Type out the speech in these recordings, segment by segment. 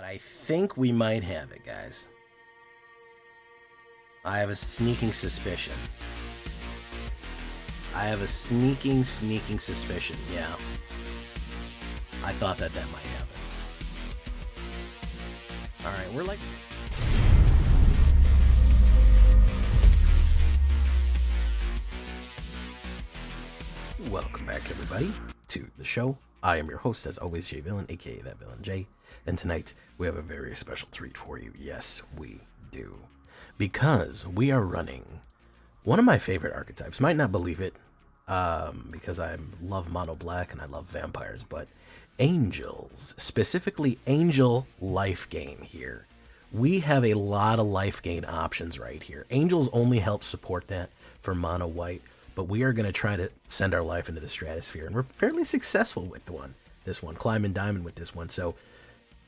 But I think we might have it, guys. I have a sneaking suspicion. Sneaking suspicion, yeah. I thought that might happen. Alright, we're like... Welcome back, everybody, to the show. I am your host, as always, Jay Villain, aka That Villain Jay. And tonight, we have a very special treat for you. Yes, we do. Because we are running one of my favorite archetypes. Might not believe it, because I love mono black and I love vampires, but angels, specifically angel life gain here. We have a lot of life gain options right here. Angels only help support that for mono white, but we are going to try to send our life into the stratosphere, and we're fairly successful with this one, climbing diamond with this one, so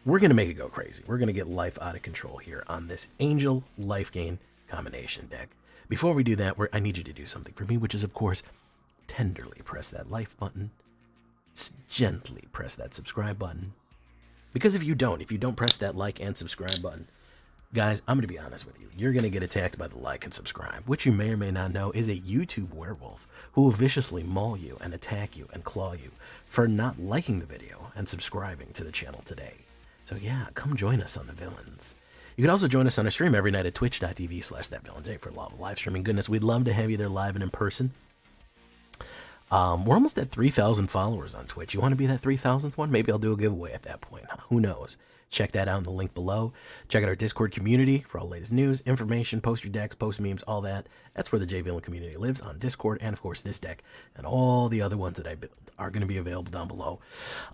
we're going to make it go crazy. We're going to get life out of control here on this angel life gain combination deck. Before we do that, I need you to do something for me, which is, of course, tenderly press that like button, gently press that subscribe button, because if you don't press that like and subscribe button, guys, I'm going to be honest with you. You're going to get attacked by the like and subscribe, which you may or may not know is a YouTube werewolf who will viciously maul you and attack you and claw you for not liking the video and subscribing to the channel today. So yeah, come join us on the Villains. You can also join us on a stream every night at twitch.tv/thatvillainj for live streaming goodness. We'd love to have you there live and in person. We're almost at 3,000 followers on Twitch. You want to be that 3,000th one? Maybe I'll do a giveaway at that point. Who knows? Check that out in the link below. Check out our Discord community for all the latest news, information, post your decks, post memes, all that. That's where the J Villain community lives, on Discord, and of course this deck and all the other ones that I built are going to be available down below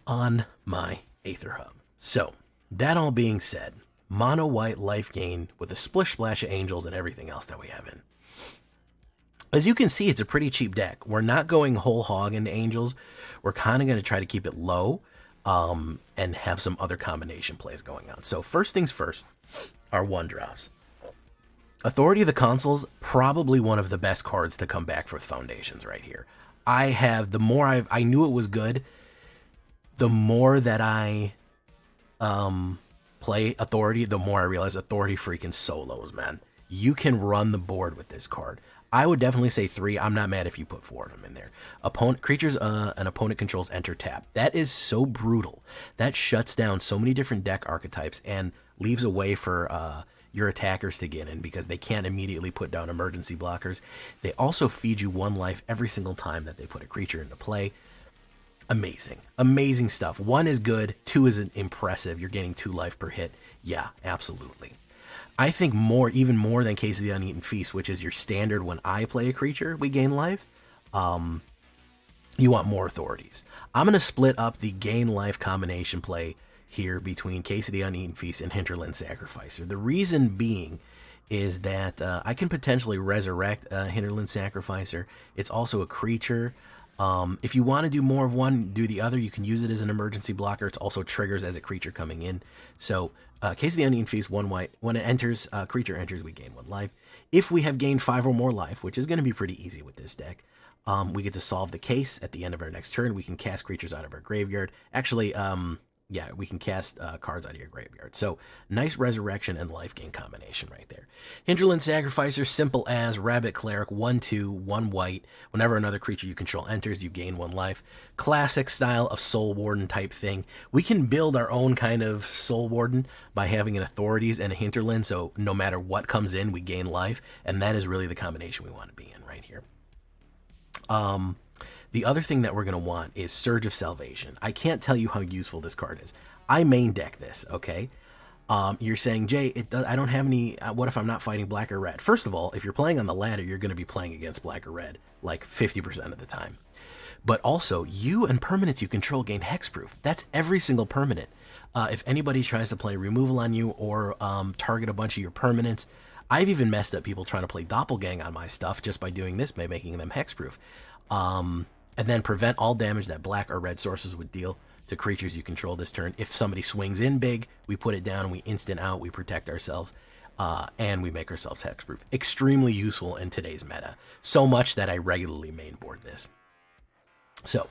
on my AetherHub. So, that all being said, mono white life gain with a splish splash of angels and everything else that we have in. As you can see, it's a pretty cheap deck. We're not going whole hog into angels. We're kind of going to try to keep it low and have some other combination plays going on. So first things first, our one drops. Authority of the Consuls, probably one of the best cards to come back for Foundations right here. The more I knew it was good, the more that I play Authority, the more I realize Authority freaking solos, man. You can run the board with this card. I would definitely say 3. I'm not mad if you put 4 of them in there. Creatures an opponent controls enter tap. That is so brutal. That shuts down so many different deck archetypes and leaves a way for your attackers to get in because they can't immediately put down emergency blockers. They also feed you 1 life every single time that they put a creature into play. Amazing. Amazing stuff. 1 is good. 2 is impressive. You're getting 2 life per hit. Yeah, absolutely. I think even more than Case of the Uneaten Feast, which is your standard when I play a creature, we gain life. You want more authorities. I'm going to split up the gain life combination play here between Case of the Uneaten Feast and Hinterland Sacrificer. The reason being is that I can potentially resurrect Hinterland Sacrificer. It's also a creature. If you want to do more of one, do the other. You can use it as an emergency blocker. It's also triggers as a creature coming in. So, Case of the Uneaten Feast, 1 white. When it enters, creature enters, we gain 1 life. If we have gained 5 or more life, which is going to be pretty easy with this deck, we get to solve the case at the end of our next turn. We can cast creatures out of our graveyard. Actually, yeah, we can cast cards out of your graveyard. So, nice resurrection and life gain combination right there. Hinterland Sacrificer, simple as Rabbit Cleric, 1/2, 1 white. Whenever another creature you control enters, you gain 1 life. Classic style of Soul Warden type thing. We can build our own kind of Soul Warden by having an Authorities and a Hinterland, so no matter what comes in, we gain life, and that is really the combination we want to be in right here. The other thing that we're going to want is Surge of Salvation. I can't tell you how useful this card is. I main deck this, okay? You're saying, Jay, I don't have any, what if I'm not fighting black or red? First of all, if you're playing on the ladder, you're going to be playing against black or red, like 50% of the time. But also, you and permanents you control gain hexproof. That's every single permanent. If anybody tries to play removal on you or target a bunch of your permanents, I've even messed up people trying to play doppelgang on my stuff just by doing this, by making them hexproof. And then prevent all damage that black or red sources would deal to creatures you control this turn. If somebody swings in big, we put it down, we instant out, we protect ourselves, and we make ourselves hexproof. Extremely useful in today's meta. So much that I regularly mainboard this. So,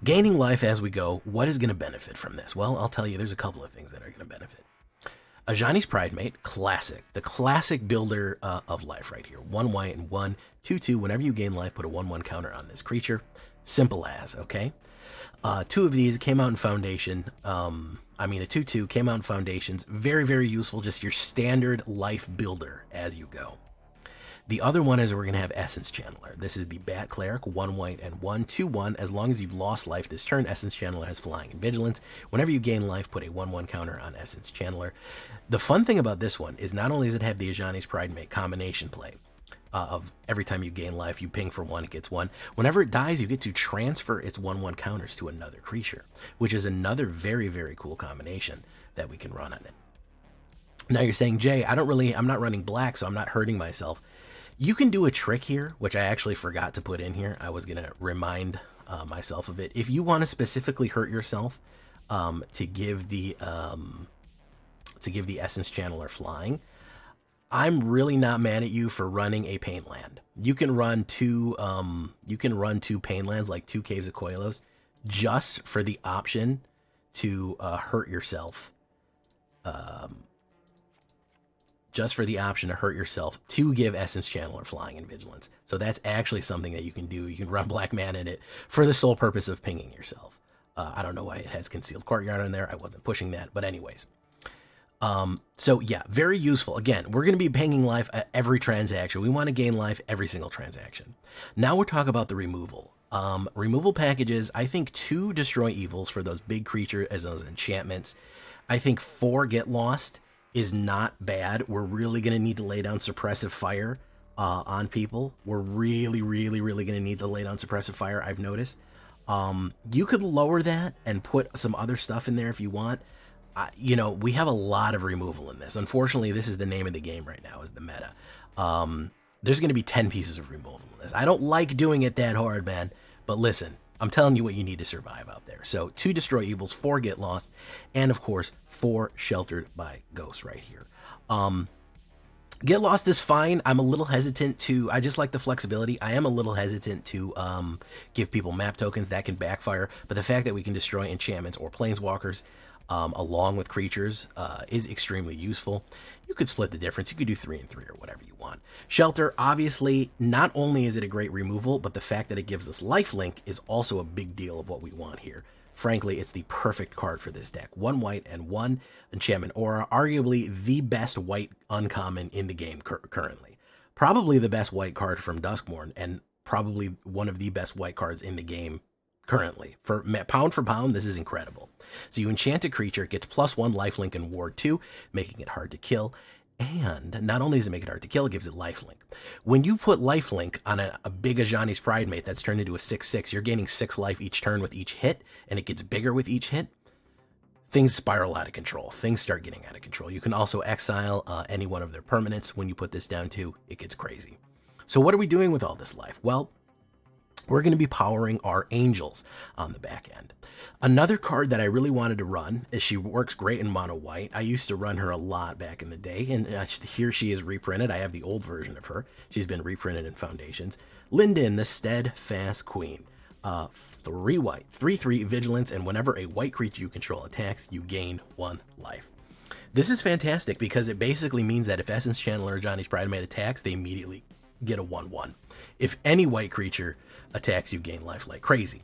gaining life as we go, what is going to benefit from this? Well, I'll tell you, there's a couple of things that are going to benefit. Ajani's Pridemate, classic. The classic builder of life right here. 1 white and 1, 2/2. Whenever you gain life, put a 1/1 counter on this creature. Simple as, okay? 2 of these came out in Foundation. A 2/2 came out in Foundations. Very, very useful. Just your standard life builder as you go. The other one is we're going to have Essence Channeler. This is the Bat Cleric, 1 white and 1, 2/1. As long as you've lost life this turn, Essence Channeler has Flying and Vigilance. Whenever you gain life, put a 1/1 counter on Essence Channeler. The fun thing about this one is not only does it have the Ajani's Pridemate combination play, of every time you gain life, you ping for 1, it gets 1. Whenever it dies, you get to transfer its 1/1 counters to another creature, which is another very, very cool combination that we can run on it. Now you're saying, Jay, I'm not running black, so I'm not hurting myself. You can do a trick here, which I actually forgot to put in here. I was going to remind myself of it. If you want to specifically hurt yourself to give the Essence Channeler flying, I'm really not mad at you for running a pain land. You can run two pain lands, like 2 Caves of Koilos, just for the option to hurt yourself. Just for the option to hurt yourself to give Essence Channeler Flying and Vigilance. So that's actually something that you can do. You can run black mana in it for the sole purpose of pinging yourself. I don't know why it has Concealed Courtyard on there. I wasn't pushing that, but anyways. So yeah, very useful. Again, we're going to be pinging life at every transaction. We want to gain life every single transaction. Now we're talking about the removal. Removal packages, I think 2 Destroy Evils for those big creatures as those enchantments. I think 4 Get Lost is not bad. We're really going to need to lay down Suppressive Fire on people. We're really, really, really going to need to lay down Suppressive Fire, I've noticed. You could lower that and put some other stuff in there if you want. We have a lot of removal in this. Unfortunately, this is the name of the game right now, is the meta. There's going to be 10 pieces of removal in this. I don't like doing it that hard, man. But listen, I'm telling you what you need to survive out there. So 2 Destroy Evils, 4 Get Lost, and of course, 4 Sheltered by Ghosts right here. Get Lost is fine. I'm a little hesitant to, I just like the flexibility. I am a little hesitant to give people map tokens. That can backfire. But the fact that we can destroy enchantments or planeswalkers along with creatures is extremely useful. You could split the difference. You could do 3 and 3 or whatever you want. Shelter, obviously, not only is it a great removal, but the fact that it gives us lifelink is also a big deal of what we want here. Frankly, it's the perfect card for this deck. 1 white and 1 enchantment aura, arguably the best white uncommon in the game currently. Probably the best white card from Duskmourn, and probably one of the best white cards in the game currently. For pound, this is incredible. So you enchant a creature, gets +1 lifelink and ward 2, making it hard to kill. And not only does it make it hard to kill, it gives it lifelink. When you put lifelink on a big Ajani's Pridemate that's turned into a 6/6, you're gaining 6 life each turn with each hit, and it gets bigger with each hit. Things spiral out of control. Things start getting out of control. You can also exile any one of their permanents when you put this down to. It gets crazy. So what are we doing with all this life? Well, we're going to be powering our Angels on the back end. Another card that I really wanted to run is she works great in mono white. I used to run her a lot back in the day, and here she is reprinted. I have the old version of her. She's been reprinted in Foundations. Linden, the Steadfast Queen. 3 white, 3/3 vigilance, and whenever a white creature you control attacks, you gain 1 life. This is fantastic because it basically means that if Essence Channeler or Ajani's Pridemate attacks, they immediately get a 1/1. If any white creature attacks, you gain life like crazy.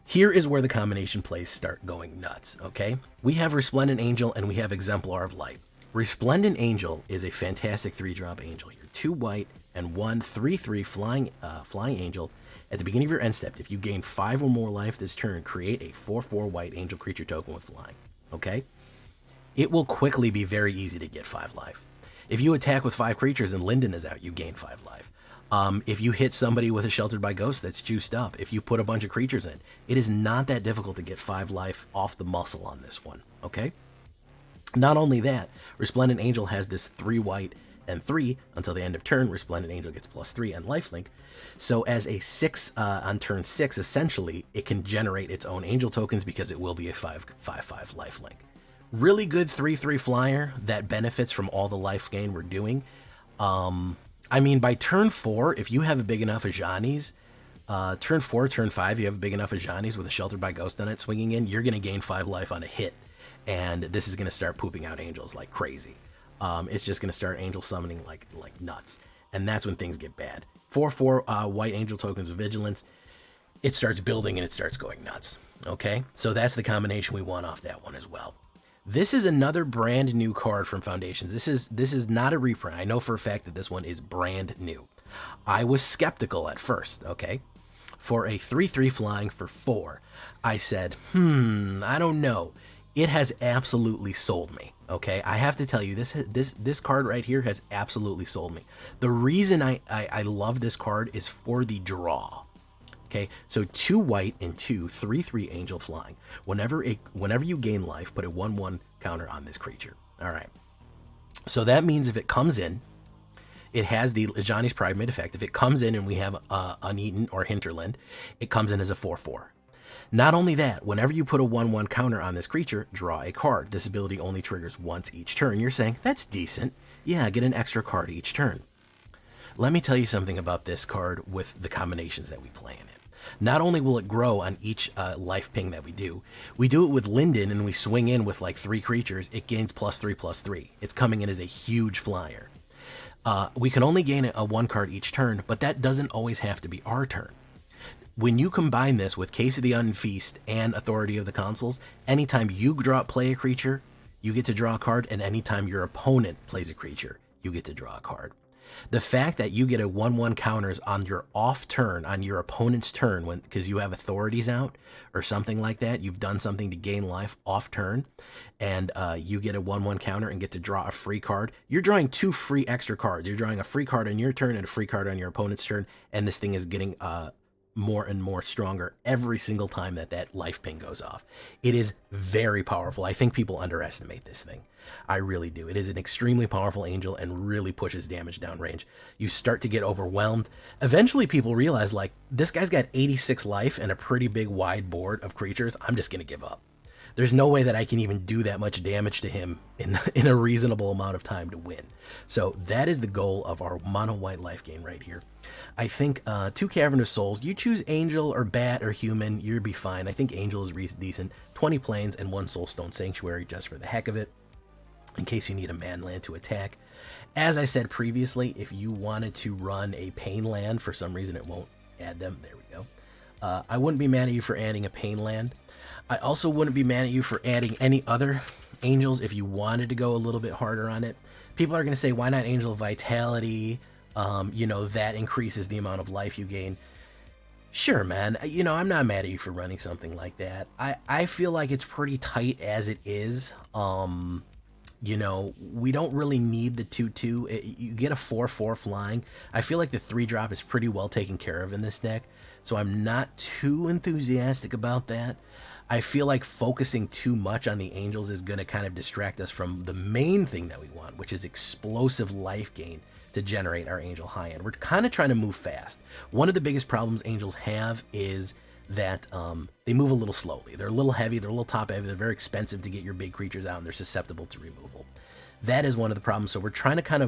Here is where the combination plays start going nuts, okay? We have Resplendent Angel and we have Exemplar of Light. Resplendent Angel is a fantastic 3-drop angel here. 2 white and 1 3/3 flying angel. At the beginning of your end step, if you gain 5 or more life this turn, create a 4/4 white angel creature token with flying, okay? It will quickly be very easy to get 5 life. If you attack with 5 creatures and Linden is out, you gain 5 life. If you hit somebody with a Sheltered by Ghosts that's juiced up, if you put a bunch of creatures in, it is not that difficult to get 5 life off the muscle on this one, okay? Not only that, Resplendent Angel has this 3 white and 3 until the end of turn. Resplendent Angel gets +3 and lifelink. So as a 6 on turn 6, essentially, it can generate its own angel tokens because it will be a 5/5 lifelink. Really good 3/3 flyer that benefits from all the life gain we're doing. I mean, by turn 4, if you have a big enough Ajani's, turn 4, turn 5, you have a big enough Ajani's with a Sheltered by Ghost on it swinging in, you're going to gain 5 life on a hit. and this is going to start pooping out angels like crazy. It's just going to start angel summoning like nuts, and that's when things get bad. 4/4 white angel tokens with vigilance. It starts building and it starts going nuts. Okay, so that's the combination we want off that one as well. This is another brand new card from Foundations. This is not a reprint. I know for a fact that this one is brand new. I was skeptical at first, okay? For a 3/3 flying for 4, I said, I don't know. It has absolutely sold me, okay? I have to tell you, this card right here has absolutely sold me. The reason I love this card is for the draw. Okay, so 2 white and 2 3/3 angel flying. Whenever you gain life, put a 1/1 counter on this creature. All right. So that means if it comes in, it has the Ajani's Pride mid effect. If it comes in and we have Uneaten or Hinterland, it comes in as a 4/4. Not only that, whenever you put a 1/1 counter on this creature, draw a card. This ability only triggers once each turn. You're saying, that's decent. Yeah, get an extra card each turn. Let me tell you something about this card with the combinations that we play in it. Not only will it grow on each life ping that we do it with Linden and we swing in with like 3 creatures, it gains +3/+3. It's coming in as a huge flyer. We can only gain a 1 card each turn, but that doesn't always have to be our turn. When you combine this with Case of the Unfeast and Authority of the Consuls, anytime you play a creature, you get to draw a card, and anytime your opponent plays a creature, you get to draw a card. The fact that you get a 1/1 counters on your off turn, on your opponent's turn, because you have authorities out or something like that, you've done something to gain life off turn, and you get a 1/1 counter and get to draw a free card. You're drawing 2 free extra cards. You're drawing a free card on your turn and a free card on your opponent's turn, and this thing is getting more and more stronger every single time that life ping goes off. It is very powerful. I think people underestimate this thing. I really do. It is an extremely powerful angel and really pushes damage downrange. You start to get overwhelmed. Eventually people realize, like, this guy's got 86 life and a pretty big wide board of creatures. I'm just going to give up. There's no way that I can even do that much damage to him in a reasonable amount of time to win. So that is the goal of our mono white life gain right here. I think 2 Cavernous Souls. You choose Angel or Bat or Human, you'll be fine. I think Angel is decent. 20 Plains and 1 Soulstone Sanctuary just for the heck of it, in case you need a man land to attack. As I said previously, if you wanted to run a Pain land, for some reason it won't add them. There we go. I wouldn't be mad at you for adding a Pain land. I also wouldn't be mad at you for adding any other angels if you wanted to go a little bit harder on it. People are going to say, why not Angel of Vitality? That increases the amount of life you gain. Sure, man. I'm not mad at you for running something like that. I feel like it's pretty tight as it is. We don't really need the 2/2. You get a 4/4 flying. I feel like the 3-drop is pretty well taken care of in this deck, so I'm not too enthusiastic about that. I feel like focusing too much on the angels is going to kind of distract us from the main thing that we want, which is explosive life gain to generate our angel high end. We're kind of trying to move fast. One of the biggest problems angels have is that they move a little slowly. They're a little heavy, they're a little top heavy, they're very expensive to get your big creatures out, and they're susceptible to removal. That is one of the problems. So we're trying to kind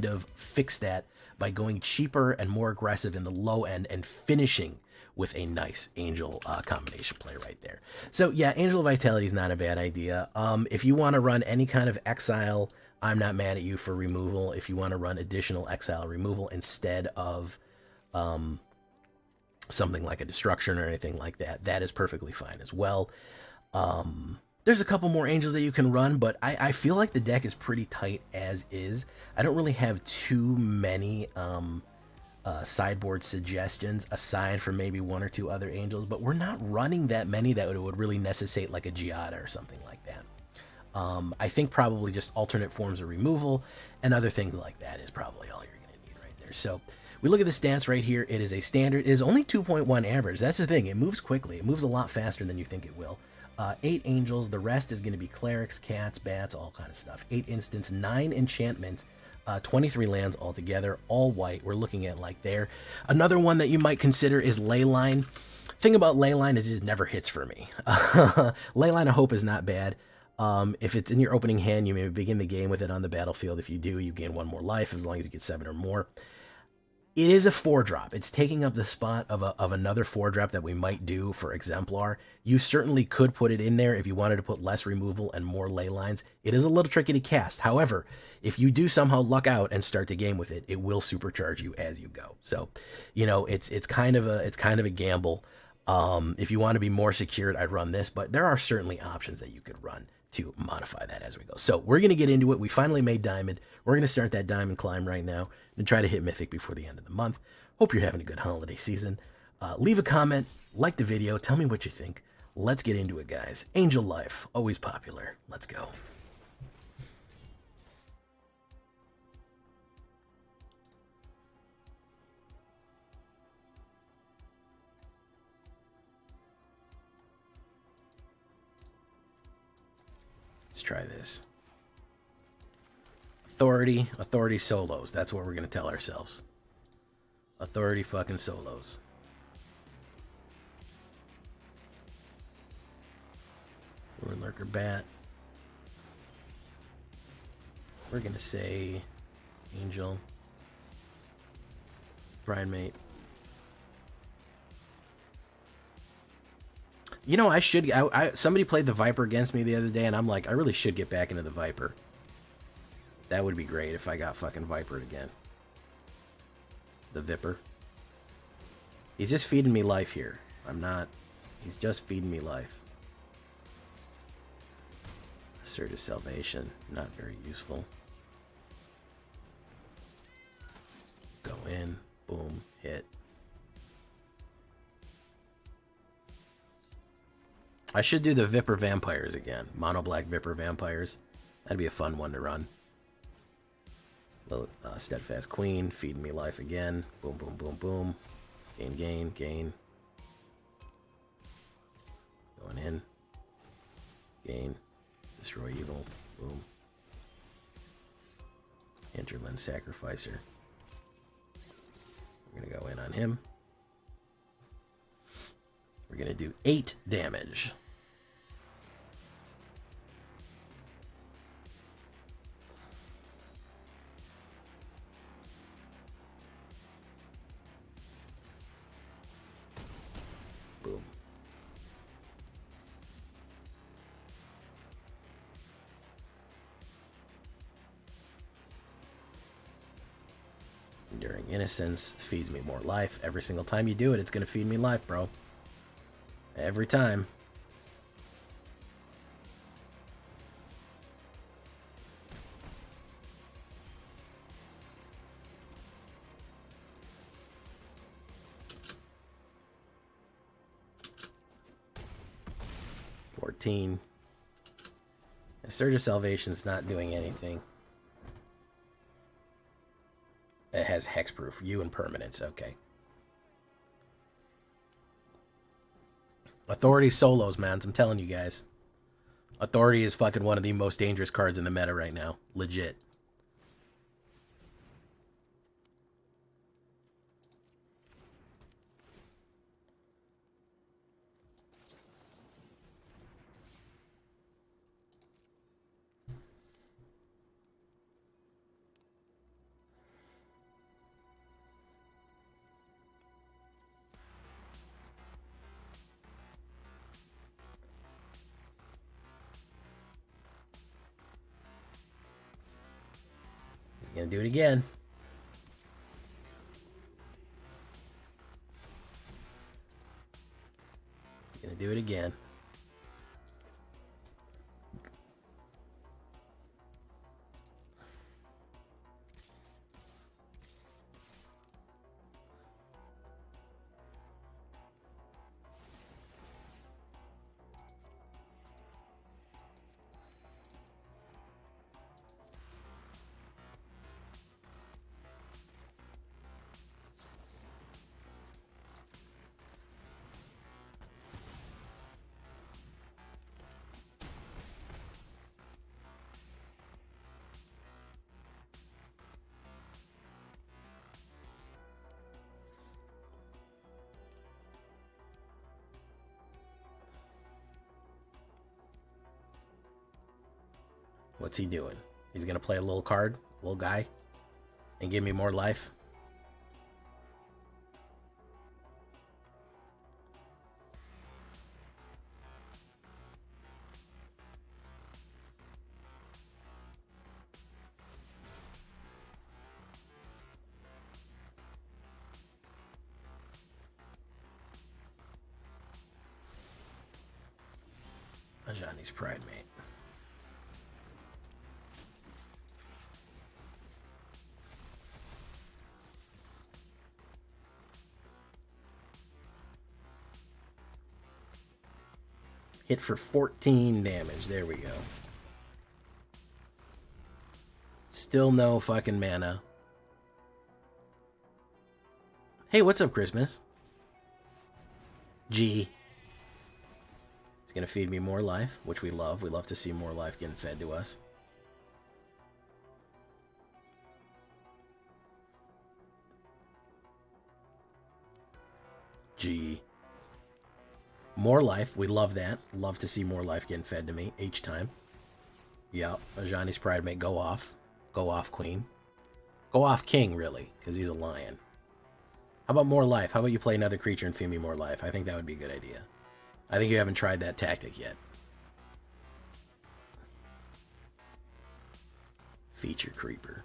of fix that by going cheaper and more aggressive in the low end and finishing with a nice angel combination play right there. So yeah, Angel of Vitality is not a bad idea. If you want to run any kind of exile, I'm not mad at you for removal. If you want to run additional exile removal instead of something like a destruction or anything like that, that is perfectly fine as well. There's a couple more angels that you can run, but I feel like the deck is pretty tight as is. I don't really have too many sideboard suggestions aside from maybe 1 or 2 other angels, but we're not running that many that would really necessitate like a Giada or something like that. I think probably just alternate forms of removal and other things like that is probably all you're going to need right there. So we look at the stats right here. It is a standard. It is only 2.1 average. That's the thing. It moves quickly. It moves a lot faster than you think it will. 8 angels. The rest is going to be clerics, cats, bats, all kind of stuff. 8 instants, 9 enchantments, 23 lands altogether, all white. We're looking at like there. Another one that you might consider is Leyline. Thing about Leyline, it just never hits for me. Leyline of Hope is not bad. If it's in your opening hand, you may begin the game with it on the battlefield. If you do, you gain 1 more life as long as you get 7 or more. It is a 4-drop. It's taking up the spot of another 4-drop that we might do for Exemplar. You certainly could put it in there if you wanted to put less removal and more ley lines. It is a little tricky to cast. However, if you do somehow luck out and start the game with it, it will supercharge you as you go. So, you know, it's kind of a gamble. If you want to be more secured, I'd run this, but there are certainly options that you could run to modify that as we go. So we're going to get into it. We finally made Diamond. We're going to start that Diamond climb right now and try to hit Mythic before the end of the month. Hope you're having a good holiday season. Leave a comment, like the video, tell me what you think. Let's get into it, guys. Angel Life, always popular. Let's go. Let's try this. Authority solos. That's what we're going to tell ourselves. Authority fucking solos. We're Lurker Bat. We're going to say Angel. Bridemate. You know, I should... somebody played the Viper against me the other day, and I'm like, I really should get back into the Viper. That would be great if I got fucking Vipered again. The Vipper. He's just feeding me life here. I'm not... He's just feeding me life. Assertive Salvation. Not very useful. Go in. Boom. Hit. I should do the Vipper Vampires again. Mono Black Vipper Vampires. That'd be a fun one to run. Steadfast Queen, feeding me life again. Boom, boom, boom, boom. Gain, gain, gain. Going in. Gain. Destroy evil. Boom. Hinterland Sacrificer. We're going to go in on him. We're going to do 8 damage. Boom. Enduring Innocence feeds me more life. Every single time you do it, it's going to feed me life, bro. Every time. A Surge of Salvation's not doing anything. It has hexproof. You and permanence. Okay. Authority solos, man. I'm telling you guys. Authority is fucking one of the most dangerous cards in the meta right now. Legit. Gonna do it again. Gonna do it again. What's he doing? He's gonna play a little card, little guy, and give me more life. Johnny's Pride Mate. Hit for 14 damage. There we go. Still no fucking mana. Hey, what's up, Christmas? G. It's gonna feed me more life, which we love. We love to see more life getting fed to us. G. More life. We love that. Love to see more life getting fed to me each time. Yep. Johnny's Pride Mate. Go off. Go off, Queen. Go off, King, really, because he's a lion. How about more life? How about you play another creature and feed me more life? I think that would be a good idea. I think you haven't tried that tactic yet. Feature Creeper.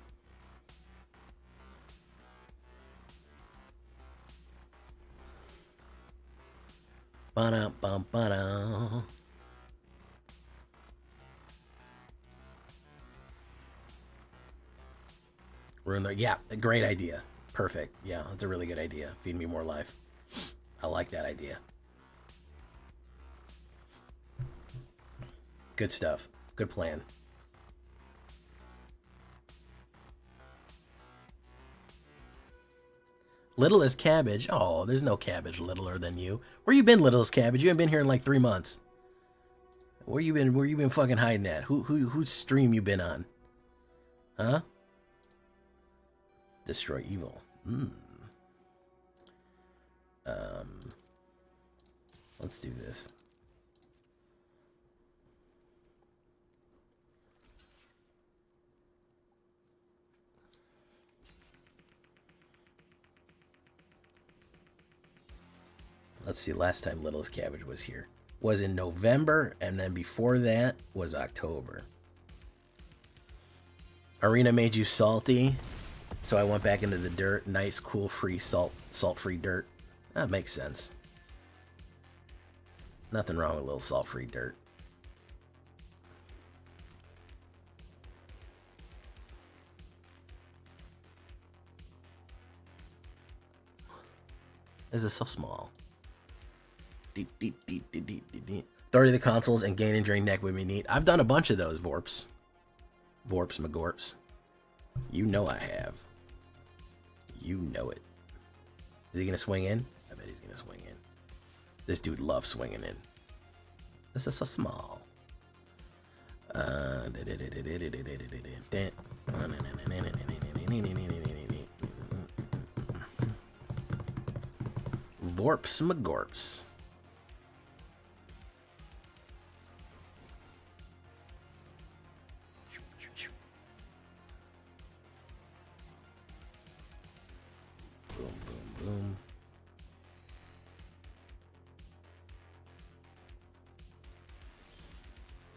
Ba-da-bum-ba-da. Ruin the... Yeah, a great idea. Perfect. Yeah, that's a really good idea. Feed me more life. I like that idea. Good stuff. Good plan. Little as Cabbage. Oh, there's no cabbage littler than you. Where you been, Little as Cabbage? You haven't been here in like 3 months. Where you been fucking hiding at? Whose stream you been on? Huh? Destroy evil. Let's do this. Let's see, last time Littlest Cabbage was here was in November, and then before that was October. Arena made you salty, so I went back into the dirt. Nice, cool, free salt-free dirt. That makes sense. Nothing wrong with a little salt-free dirt. This is so small. Authority of the consoles and gain and drain deck would be neat. I've done a bunch of those, Vorps. Vorps, McGorps. You know I have. You know it. Is he gonna swing in? I bet he's gonna swing in. This dude loves swinging in. This is so small. Vorps, McGorps. Boom, boom, boom.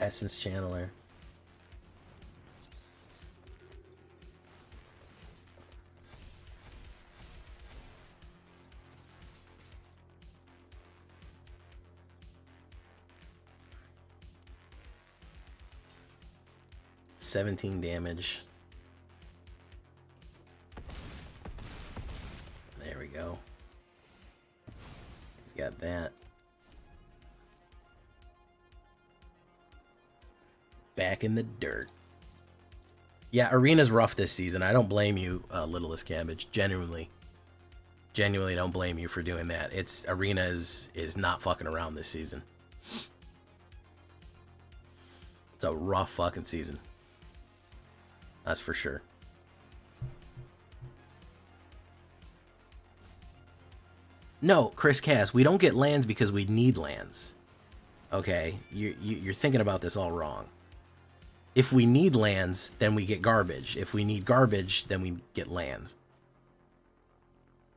Essence Channeler. $17 damage. There we go. He's got that. Back in the dirt. Yeah, Arena's rough this season. I don't blame you, Littlest Cabbage. Genuinely don't blame you for doing that. Arena is not fucking around this season. It's a rough fucking season. That's for sure. No, Chris Cass, we don't get lands because we need lands. Okay? You're thinking about this all wrong. If we need lands, then we get garbage. If we need garbage, then we get lands.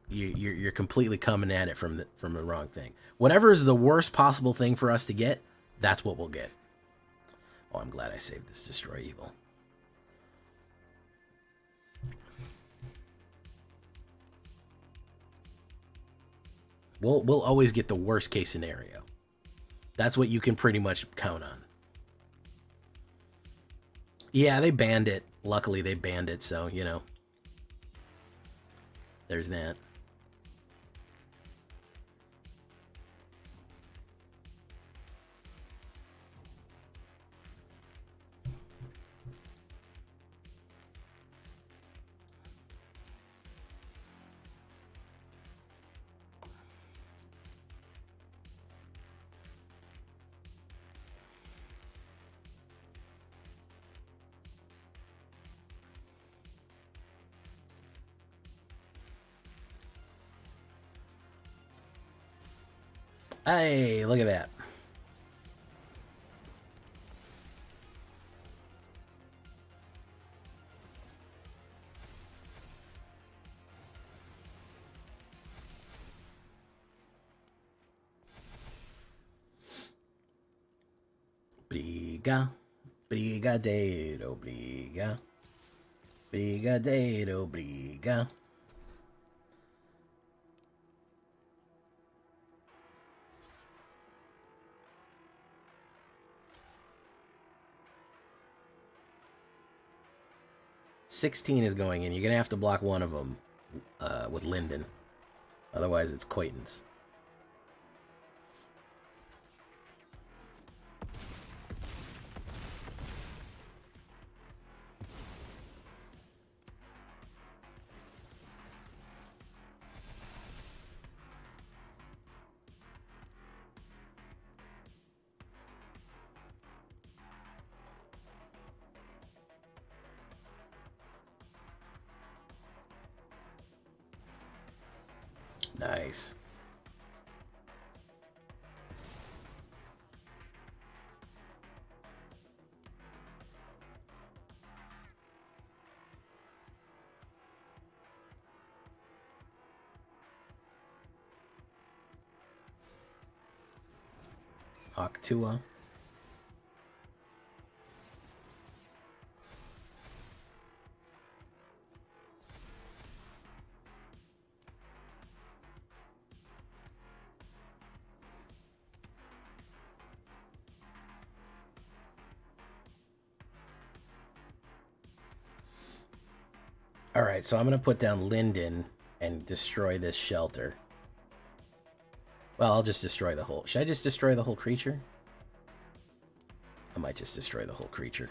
You're completely coming at it from the wrong thing. Whatever is the worst possible thing for us to get, that's what we'll get. Oh, I'm glad I saved this Destroy Evil. We'll always get the worst case scenario. That's what you can pretty much count on. Yeah, they banned it. Luckily, they banned it, so, you know, there's that. Hey, look at that. Briga, brigadeiro, briga, brigadeiro, briga. $16 is going in. You're gonna have to block one of them with Linden, otherwise it's Quaintance. Nice. Hawktua. Alright, so I'm going to put down Linden and destroy this shelter. Well, I'll just destroy the whole... Should I just destroy the whole creature? I might just destroy the whole creature.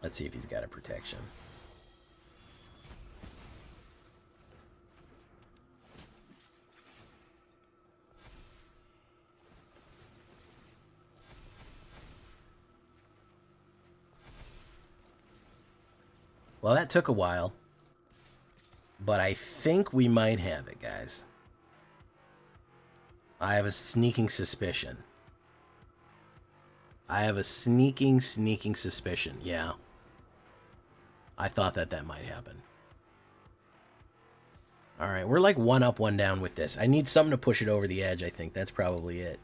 Let's see if he's got a protection. Well, that took a while, but I think we might have it, guys. I have a sneaking suspicion. I have a sneaking suspicion, yeah. I thought that might happen. Alright, we're like one up, one down with this. I need something to push it over the edge, I think. That's probably it.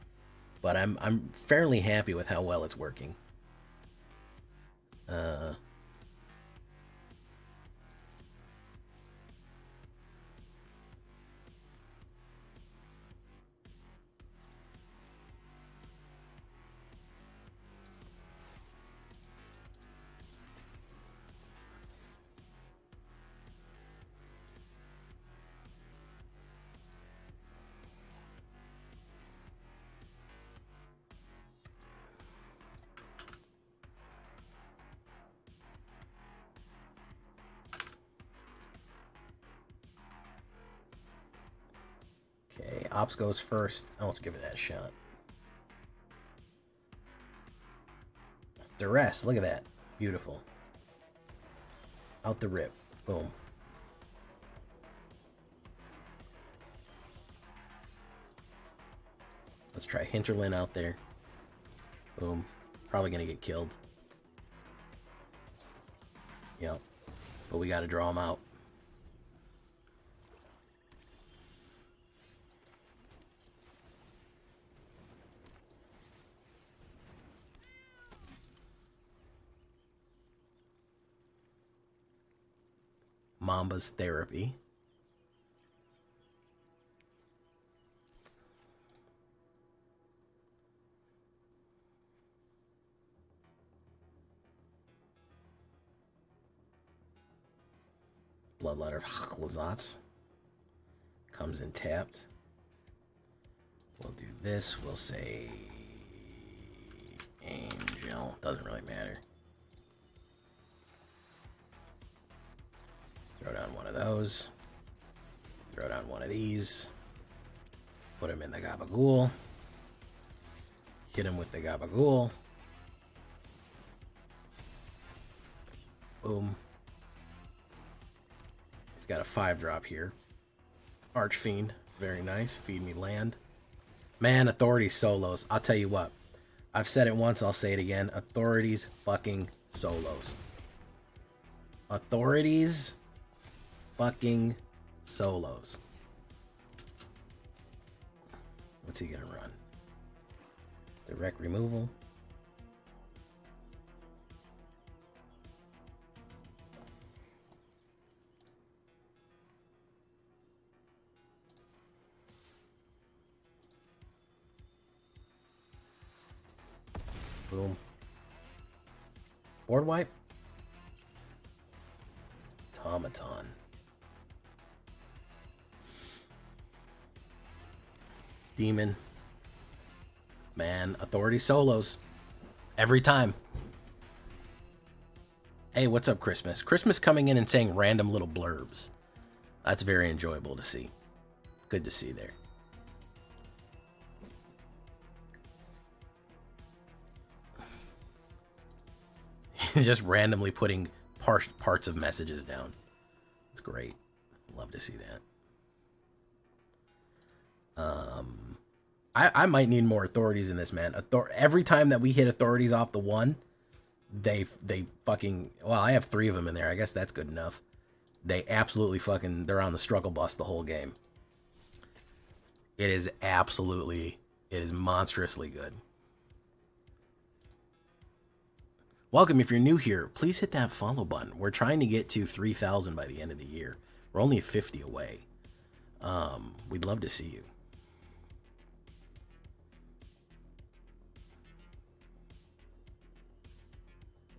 But I'm fairly happy with how well it's working. Okay, Ops goes first. I'll give it that shot. Duress, look at that. Beautiful. Out the rip. Boom. Let's try Hinterland out there. Boom. Probably gonna get killed. Yep. But we gotta draw him out. Mamba's Therapy. Bloodletter of Lazats. Comes in tapped. We'll do this. We'll say Angel. Doesn't really matter. Throw down one of those. Throw down one of these. Put him in the Gabagool. Hit him with the Gabagool. Boom. He's got a 5-drop here. Archfiend. Very nice. Feed me land. Man, Authority solos. I'll tell you what. I've said it once, I'll say it again. Authorities fucking solos. Authorities fucking solos. What's he gonna run? Direct removal. Boom. Board wipe. Automaton. Demon. Man, Authority solos. Every time. Hey, what's up, Christmas? Christmas coming in and saying random little blurbs. That's very enjoyable to see. Good to see there. He's just randomly putting parts of messages down. It's great. Love to see that. I might need more authorities in this, man. Every time that we hit authorities off the one, they fucking... Well, I have 3 of them in there. I guess that's good enough. They absolutely fucking... They're on the struggle bus the whole game. It is absolutely... It is monstrously good. Welcome. If you're new here, please hit that follow button. We're trying to get to 3,000 by the end of the year. We're only 50 away. We'd love to see you.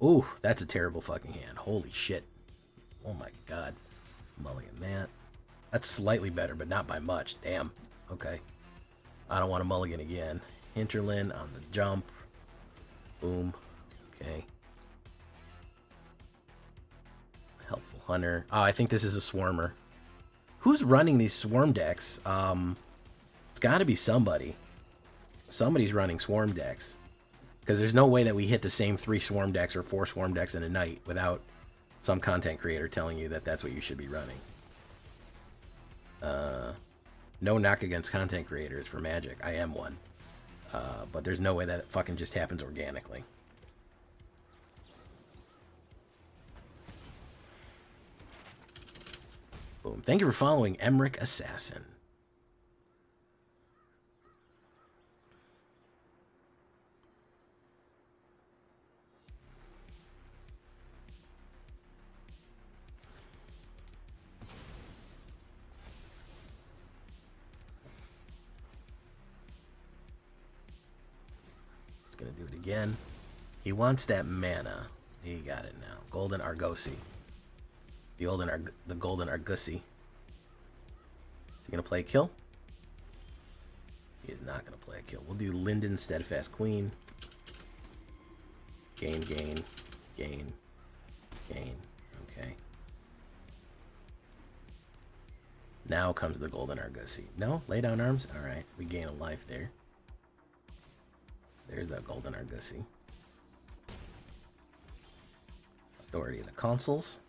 Ooh, that's a terrible fucking hand. Holy shit. Oh my god. Mulligan that. That's slightly better, but not by much. Damn. Okay. I don't want to mulligan again. Hinterland on the jump. Boom. Okay. Helpful Hunter. Oh, I think this is a Swarmer. Who's running these Swarm decks? It's got to be somebody. Somebody's running Swarm decks. Because there's no way that we hit the same 3 Swarm decks or 4 Swarm decks in a night without some content creator telling you that that's what you should be running. No knock against content creators for Magic. I am one. But there's no way that it fucking just happens organically. Boom. Thank you for following Emmerich Assassin. He's gonna do it again. He wants that mana. He got it now. Golden Argosy. The golden Argosy. Is he gonna play a kill? He is not gonna play a kill. We'll do Linden Steadfast Queen. Gain, gain, gain, gain. Okay. Now comes the golden Argosy. No? Lay down arms? Alright. We gain a life there. There's that golden Argosy. Authority of the Consuls.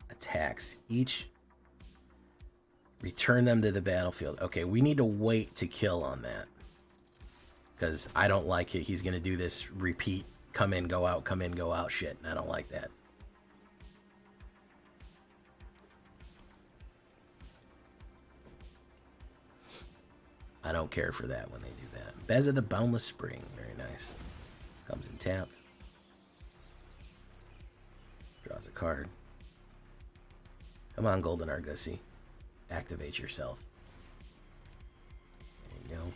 Attacks each. Return them to the battlefield. Okay, we need to wait to kill on that. Because I don't like it. He's going to do this repeat, come in, go out shit. And I don't like that. I don't care for that when they do that. Bez of the Boundless Spring. Very nice. Comes in tapped. Draws a card. Come on, Golden Argosy. Activate yourself. There you go.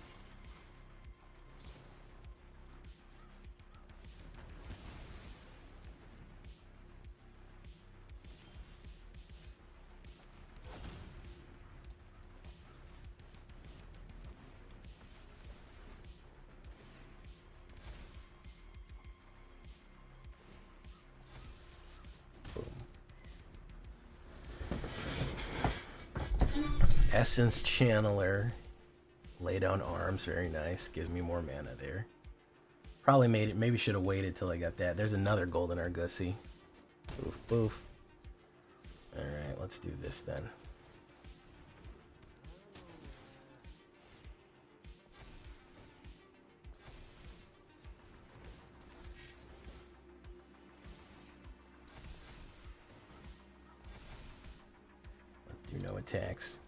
Essence Channeler. Lay down arms, very nice. Gives me more mana there. Probably made it, maybe should have waited till I got that. There's another Golden Argosy. Boof, boof. Alright, let's do this then. Let's do no attacks.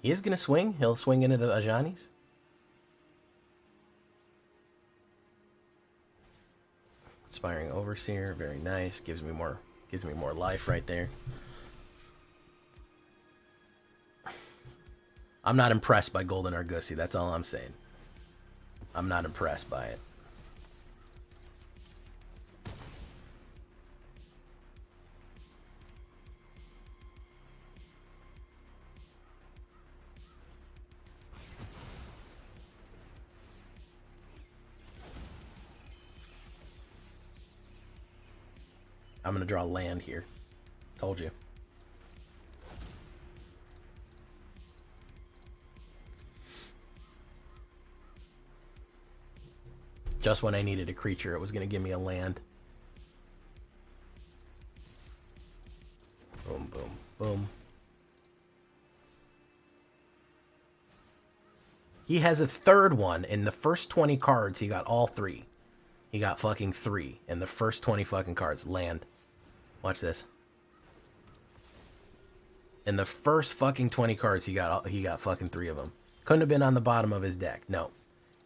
He is going to swing. He'll swing into the Ajanis. Inspiring Overseer, very nice. Gives me more life right there. I'm not impressed by Golden Argosy. That's all I'm saying. I'm not impressed by it. I'm going to draw land here. Told you. Just when I needed a creature, it was going to give me a land. Boom, boom, boom. He has a third one. In the first 20 cards, he got all three. He got fucking 3 in the first 20 fucking cards. Land. Watch this. In the first fucking 20 cards, he got fucking 3 of them. Couldn't have been on the bottom of his deck. No.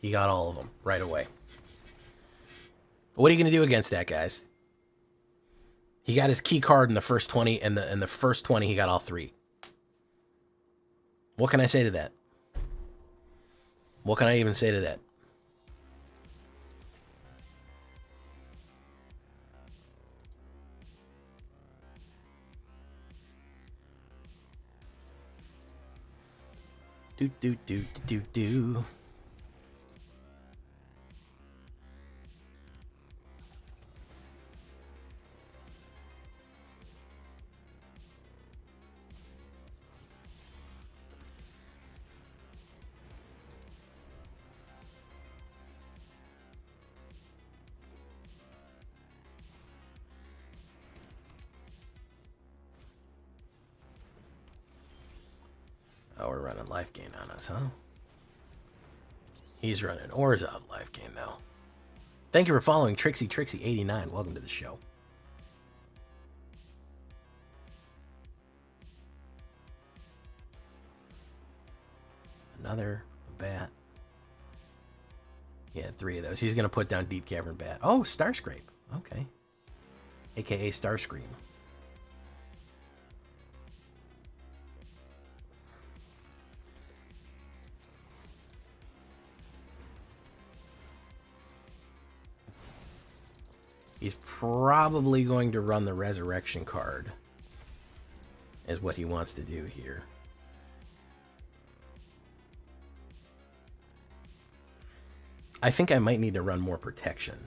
He got all of them right away. What are you going to do against that, guys? He got his key card in the first 20, and in the first 20, he got all 3. What can I say to that? What can I even say to that? Do, do, do, do, do. Oh, we're running life gain on us, huh? He's running Orzhov life gain now. Thank you for following Trixie89. Welcome to the show. Another bat. Yeah, 3 of those. He's going to put down Deep Cavern Bat. Oh, Starscrape. Okay. AKA Starscream. He's probably going to run the Resurrection card, is what he wants to do here. I think I might need to run more Protection.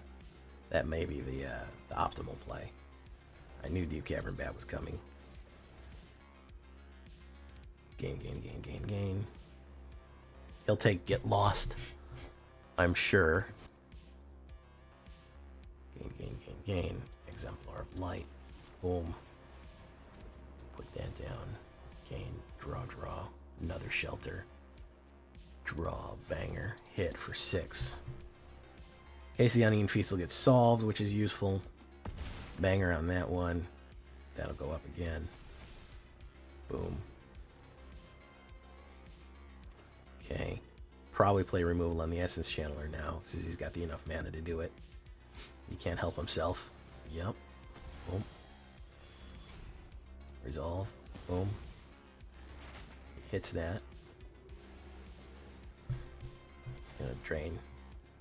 That may be the optimal play. I knew Deep Cavern Bat was coming. Gain, gain, gain, gain, gain. He'll take Get Lost, I'm sure. Gain, gain, gain, gain. Exemplar of Light. Boom. Put that down. Gain, draw, draw. Another Shelter. Draw, banger. Hit for 6. In case the Onion Feast will get solved, which is useful. Banger on that one. That'll go up again. Boom. Okay. Probably play removal on the Essence Channeler now, since he's got enough mana to do it. He can't help himself. Yep. Boom. Resolve. Boom. Hits that. Gonna drain.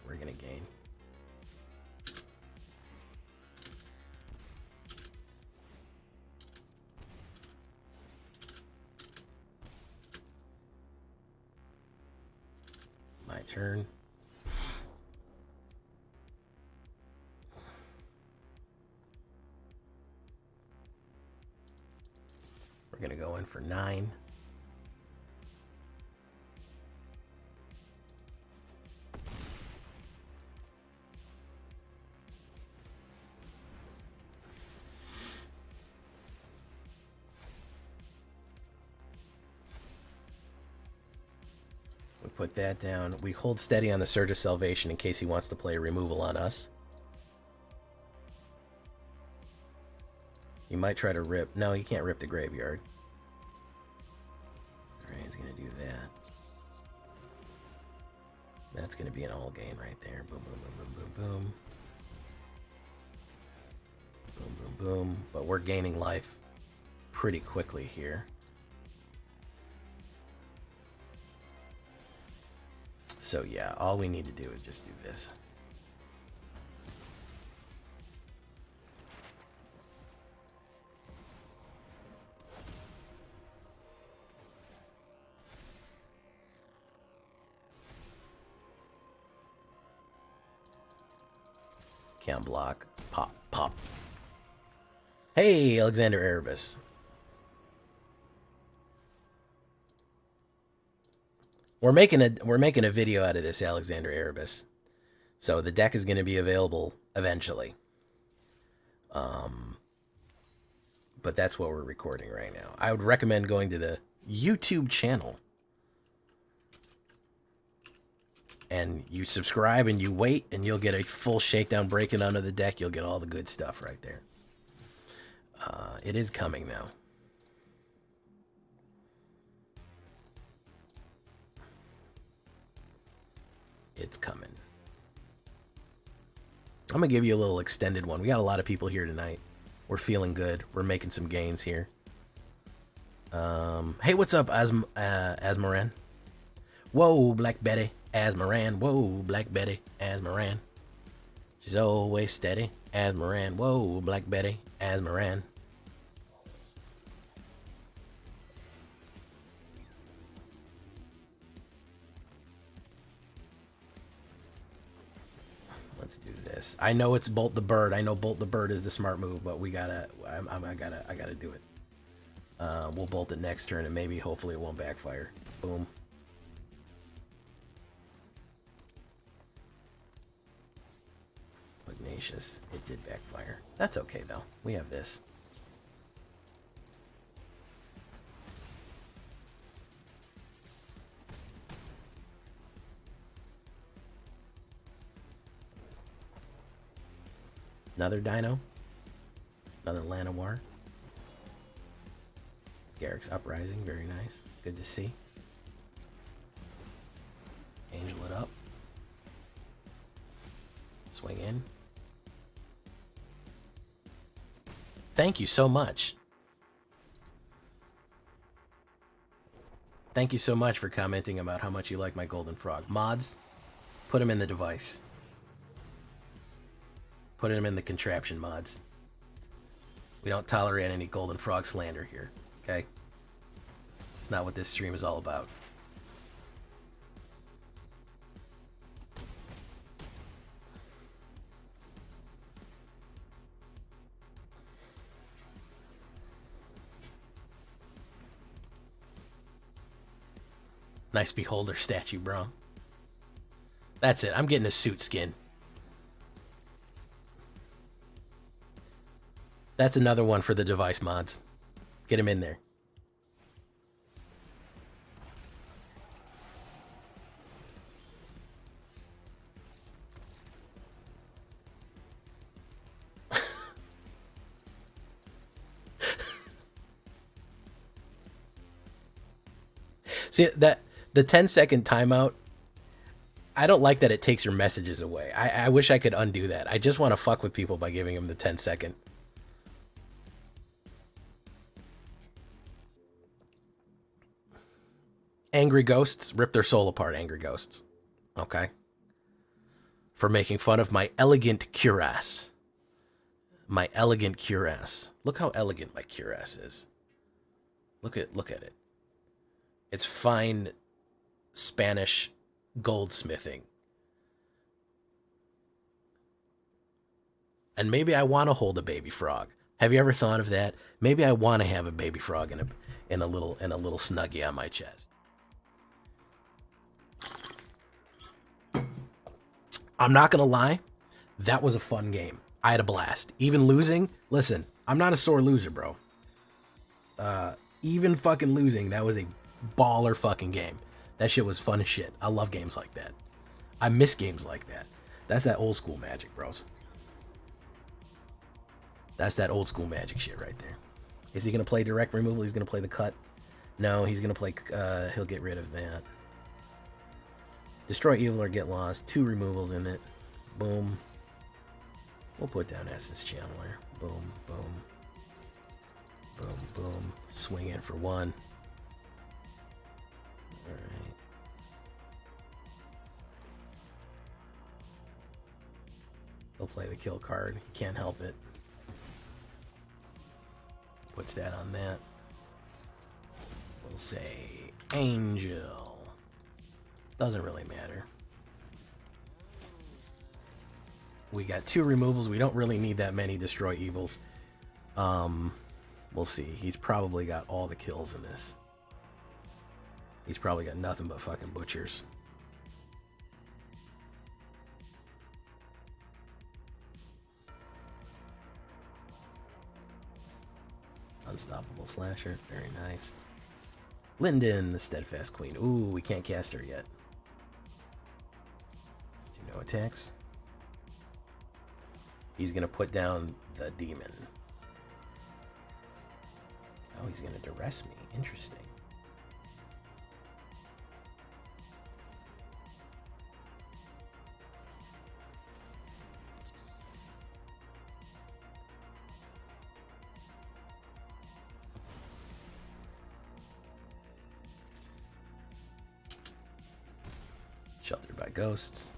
We're gonna gain. My turn. We're going to go in for 9. We put that down. We hold steady on the Surge of Salvation in case he wants to play a removal on us. You might try to rip. No, you can't rip the graveyard. Alright, he's going to do that. That's going to be an all gain right there. Boom, boom, boom, boom, boom, boom. Boom, boom, boom. But we're gaining life pretty quickly here. So yeah, all we need to do is just do this. Can't block. Pop, pop. Hey, Alexander Erebus. We're making a video out of this, Alexander Erebus. So the deck is going to be available eventually. But that's what we're recording right now. I would recommend going to the YouTube channel. And you subscribe and you wait, and you'll get a full shakedown breaking under the deck. You'll get all the good stuff right there. It is coming now. It's coming. I'm going to give you a little extended one. We got a lot of people here tonight. We're feeling good. We're making some gains here. Hey, what's up, Asmaran? Whoa, Black Betty. Asmaran. Whoa, Black Betty. Asmaran. She's always steady. Asmaran. Whoa, Black Betty. Asmaran. Let's do this. I know it's Bolt the Bird. I know Bolt the Bird is the smart move, but we gotta. I gotta do it. We'll bolt it next turn, and maybe, hopefully, it won't backfire. Boom. Pugnacious. It did backfire. That's okay though. We have this. Another Dino. Another Llanowar. Garrick's Uprising. Very nice. Good to see. Angel it up. Swing in. Thank you so much. Thank you so much for commenting about how much you like my Golden Frog. Mods, put them in the device. Put them in the contraption, mods. We don't tolerate any Golden Frog slander here, okay? It's not what this stream is all about. Nice Beholder statue, bro. That's it. I'm getting a suit skin. That's another one for the device mods. Get him in there. See, that the 10-second timeout, I don't like that it takes your messages away. I wish I could undo that. I just want to fuck with people by giving them the 10-second. Angry Ghosts, rip their soul apart, Angry Ghosts. Okay? For making fun of my elegant cuirass. My elegant cuirass. Look how elegant my cuirass is. Look at it. It's fine Spanish goldsmithing. And maybe I want to hold a baby frog. Have you ever thought of that? Maybe I want to have a baby frog in a little snuggie on my chest. I'm not gonna lie, that was a fun game. I had a blast. Even losing, listen, I'm not a sore loser, bro. Even fucking losing, that was a baller fucking game. That shit was fun as shit. I love games like that. I miss games like that. That's that old school Magic, bros. That's that old school Magic shit right there. Is he gonna play direct removal? He's gonna play the cut. No, he's gonna play. He'll get rid of that. Destroy evil or get lost. 2 removals in it. Boom. We'll put down Essence Channeler. Boom, boom. Boom, boom. Swing in for 1. Alright. He'll play the kill card. He can't help it. Puts that on that. We'll say Angel. Doesn't really matter. We got 2 removals. We don't really need that many destroy evils. We'll see. He's probably got all the kills in this. He's probably got nothing but fucking butchers. Unstoppable Slasher. Very nice. Linden, the Steadfast Queen. Ooh, we can't cast her yet. Let's do no attacks. He's going to put down the demon. Oh, he's going to duress me. Interesting. Sheltered by ghosts.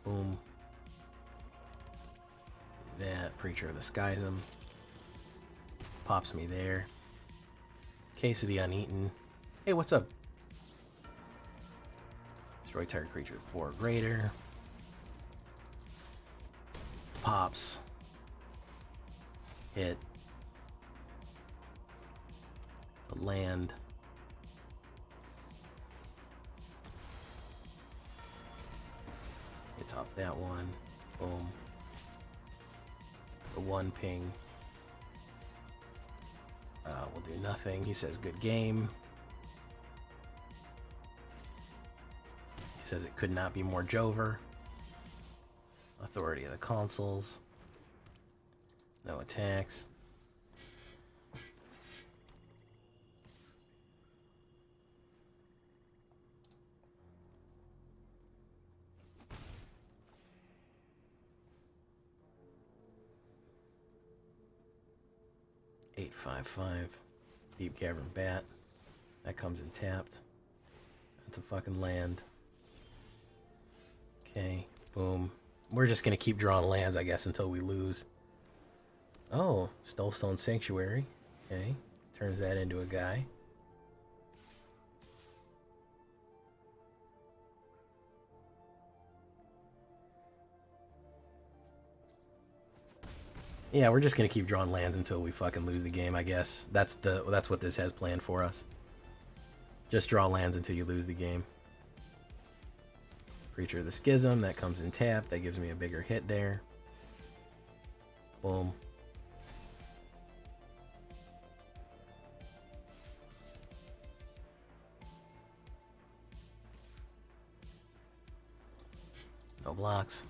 Boom. That Preacher of the Schism pops me there. Case of the Uneaten. Hey, what's up? Destroy target creature with 4 or greater. Pops. Hit. The land. Hits off that one. Boom. The 1 ping. We'll do nothing. He says good game. He says it could not be more Jover. Authority of the Consuls. No attacks. Eight, 5/5. Deep Cavern Bat. That comes in tapped. That's a fucking land. Okay, boom. We're just gonna keep drawing lands, I guess, until we lose. Oh, Stolestone Sanctuary. Okay, turns that into a guy. Yeah, we're just gonna keep drawing lands until we fucking lose the game, I guess. That's what this has planned for us. Just draw lands until you lose the game. Preacher of the Schism, that comes in tap. That gives me a bigger hit there. Boom. No blocks.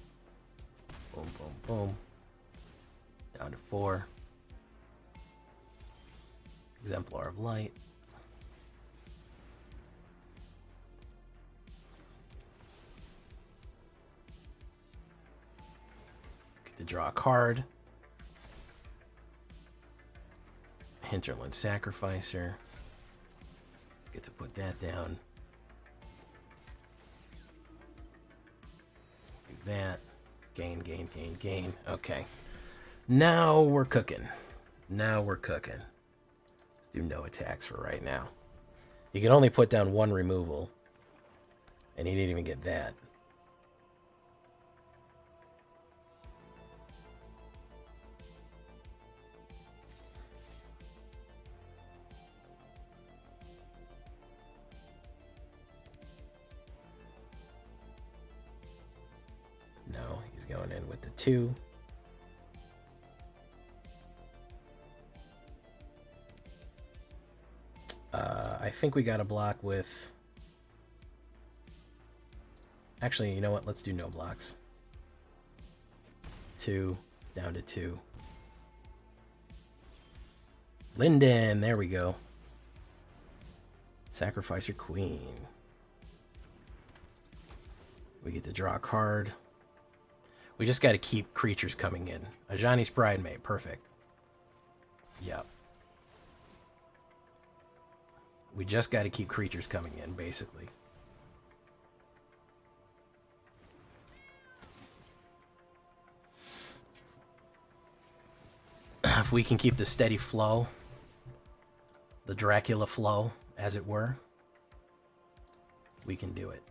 Boom, boom, boom. Down to 4. Exemplar of Light. Get to draw a card. Hinterland Sacrificer. Get to put that down. Do that. Gain, gain, gain, gain. Okay. Now we're cooking. Now we're cooking. Let's do no attacks for right now. You can only put down one removal. And he didn't even get that. No, he's going in with the 2. I think we got a block with... Actually, you know what? Let's do no blocks. 2, down to 2. Linden, there we go. Sacrifice your queen. We get to draw a card. We just got to keep creatures coming in. Ajani's Bridemaid, perfect. Yep. We just got to keep creatures coming in, basically. If we can keep the steady flow, the Dracula flow, as it were, we can do it.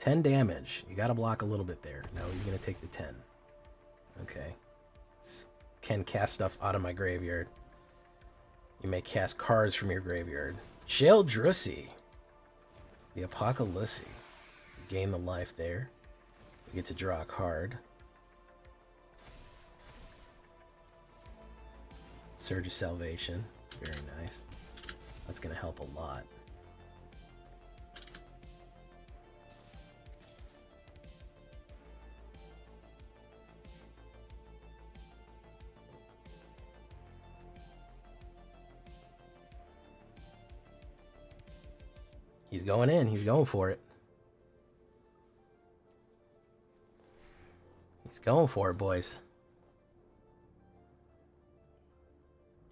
$10 damage. You got to block a little bit there. No, he's going to take the 10. Okay. Can cast stuff out of my graveyard. You may cast cards from your graveyard. Sheldrussi. The Apocalypse. You gain the life there. You get to draw a card. Surge of Salvation. Very nice. That's going to help a lot. He's going in. He's going for it. He's going for it, boys.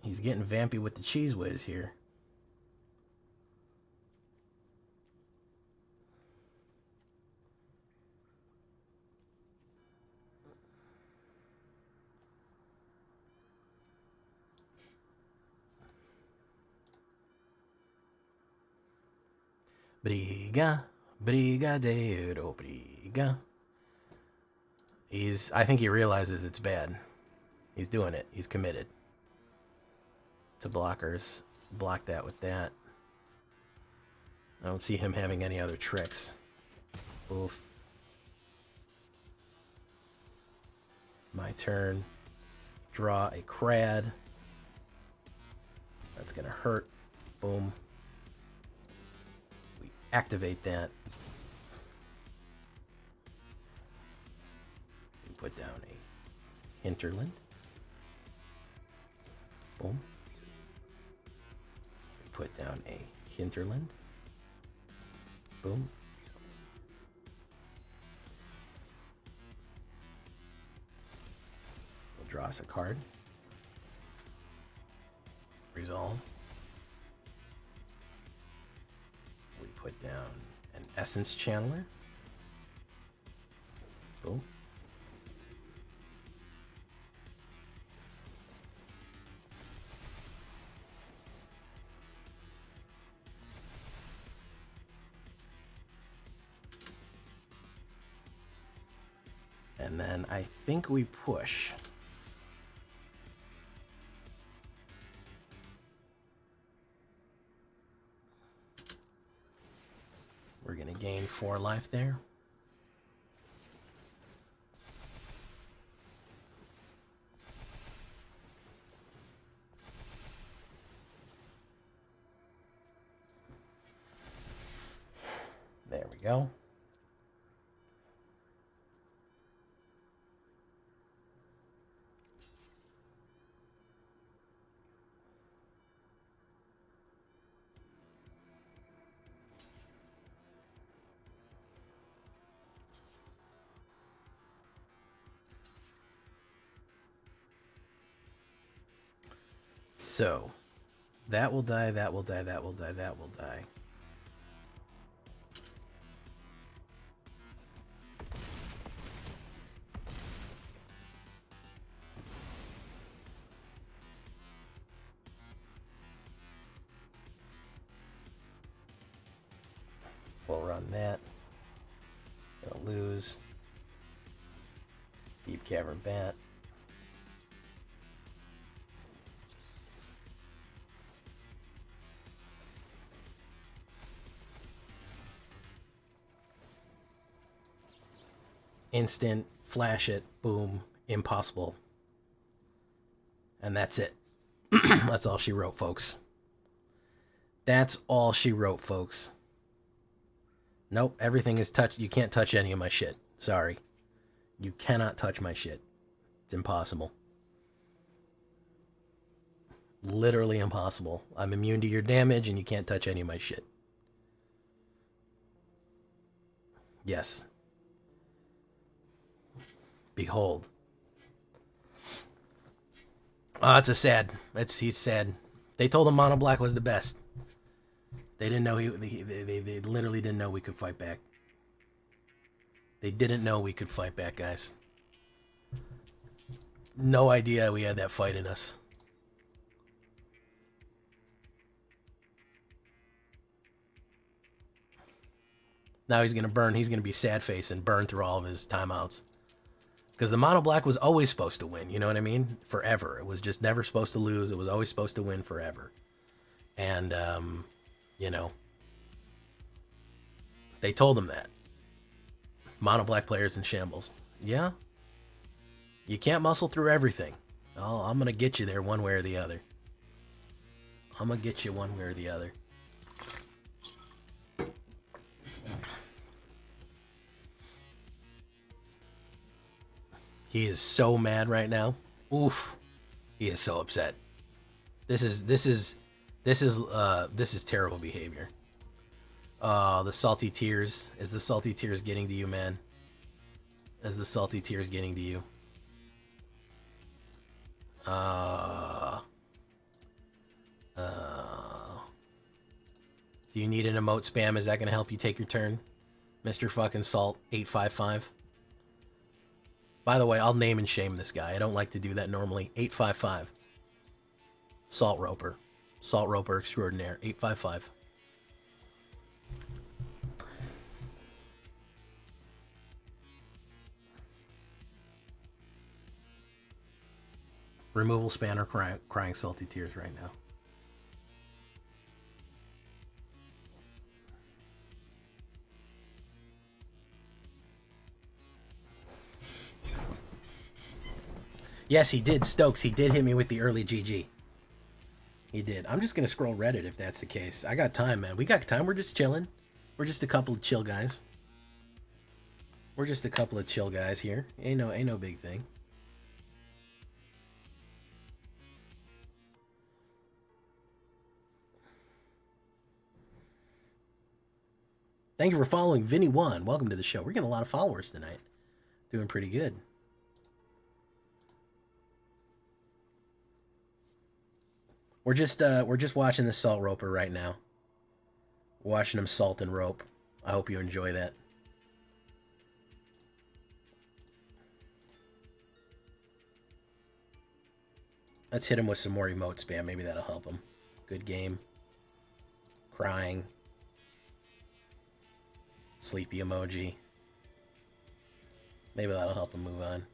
He's getting vampy with the cheese whiz here. Briga, brigadeiro, briga. I think he realizes it's bad. He's doing it. He's committed. To blockers. Block that with that. I don't see him having any other tricks. Oof. My turn. Draw a Crad. That's gonna hurt. Boom. Activate that. We put down a Hinterland. Boom. We put down a Hinterland. Boom. We'll draw us a card. Resolve. Put down an Essence Channeler. Boom. And then I think we push. We're going to gain 4 life there. There we go. So, That will die, that will die, that will die, that will die. We'll run that. Gonna lose. Deep Cavern Bat. Instant, flash it, boom, impossible. And that's it. That's all she wrote, folks. That's all she wrote, folks. Nope, everything is touched. You can't touch any of my shit. Sorry. You cannot touch my shit. It's impossible. Literally impossible. I'm immune to your damage and you can't touch any of my shit. Yes. Behold. Oh, it's a sad. He's sad. They told him Mono Black was the best. They didn't know they literally didn't know we could fight back. They didn't know we could fight back, guys. No idea we had that fight in us. Now he's gonna burn. He's gonna be sad face and burn through all of his timeouts. Because the Mono Black was always supposed to win, you know what I mean? Forever. It was just never supposed to lose. It was always supposed to win forever. And, you know, they told him that. Mono Black players in shambles. Yeah? You can't muscle through everything. Oh, I'm going to get you there one way or the other. I'm going to get you one way or the other. He is so mad right now. Oof. He is so upset. This is terrible behavior. The salty tears. Is the salty tears getting to you, man? Is the salty tears getting to you? Do you need an emote spam? Is that going to help you take your turn? Mr. fucking Salt 855. By the way, I'll name and shame this guy. I don't like to do that normally. 855. Salt Roper. Salt Roper Extraordinaire. 855. Removal Spanner crying salty tears right now. Yes, he did, Stokes. He did hit me with the early GG. He did. I'm just going to scroll Reddit if that's the case. I got time, man. We got time. We're just chilling. We're just a couple of chill guys. We're just a couple of chill guys here. Ain't no big thing. Thank you for following Vinny1. Welcome to the show. We're getting a lot of followers tonight. Doing pretty good. We're just watching the Salt Roper right now. Watching him salt and rope. I hope you enjoy that. Let's hit him with some more emote spam. Maybe that'll help him. Good game. Crying. Sleepy emoji. Maybe that'll help him move on.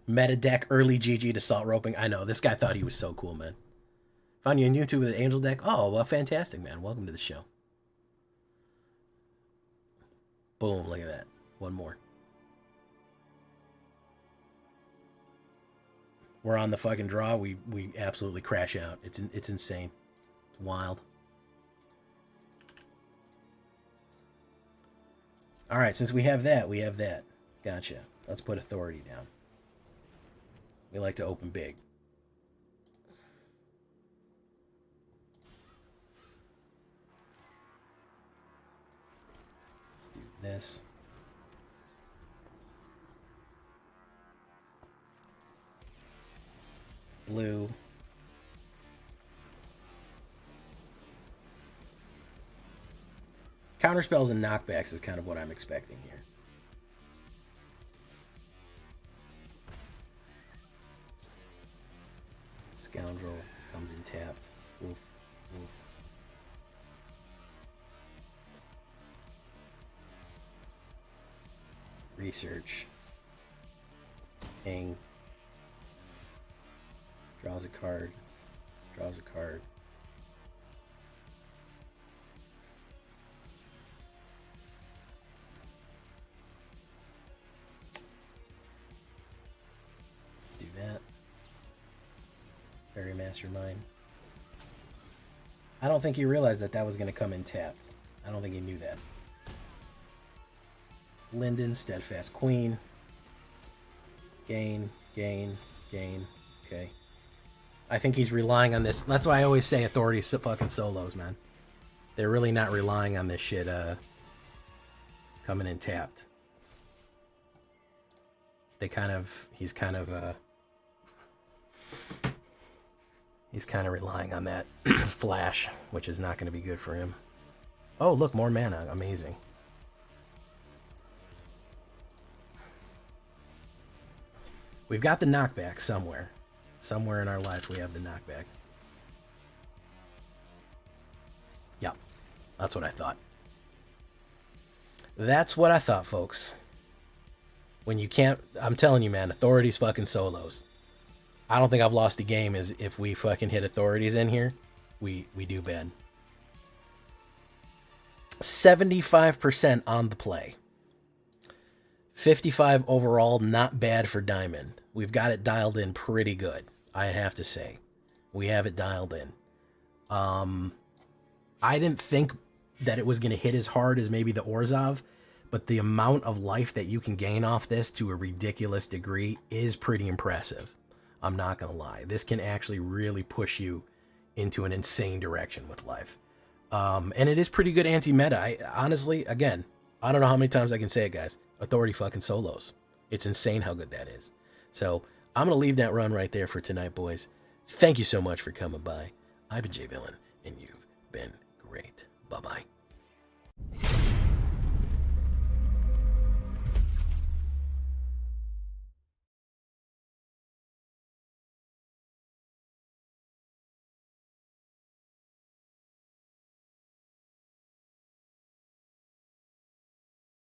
Meta deck early GG to salt roping. I know, this guy thought he was so cool, man. Found you on YouTube with an angel deck. Oh, well, fantastic, man. Welcome to the show. Boom, look at that. One more. We're on the fucking draw. We absolutely crash out. It's insane. It's wild. All right, since we have that, we have that. Gotcha. Let's put authority down. We like to open big. Let's do this. blue. Counterspells and knockbacks is kind of what I'm expecting here. Scoundrel comes in tapped. Oof, oof. Research. Hang. Draws a card. Draws a card. Let's do that. Fairy Mastermind. I don't think he realized that that was going to come in tapped. I don't think he knew that. Linden, Steadfast Queen. Gain, gain, gain. Okay. I think he's relying on this. That's why I always say Authority fucking solos, man. They're really not relying on this shit coming in tapped. He's kind of relying on that flash, which is not going to be good for him. Oh, look, more mana. Amazing. We've got the knockback somewhere. Somewhere in our life we have the knockback. Yep. That's what I thought. That's what I thought, folks. When you can't... I'm telling you, man, Authorities fucking solos. I don't think I've lost a game as if we fucking hit Authorities in here. We do bad. 75% on the play. 55 overall, not bad for Diamond. We've got it dialed in pretty good, I'd have to say. We have it dialed in. I didn't think that it was going to hit as hard as maybe the Orzhov, but the amount of life that you can gain off this to a ridiculous degree is pretty impressive. I'm not going to lie. This can actually really push you into an insane direction with life. And it is pretty good anti-meta. Honestly, again, I don't know how many times I can say it, guys. Authority fucking solos. It's insane how good that is. So I'm going to leave that run right there for tonight, boys. Thank you so much for coming by. I've been Jay Villain, and you've been great. Bye-bye.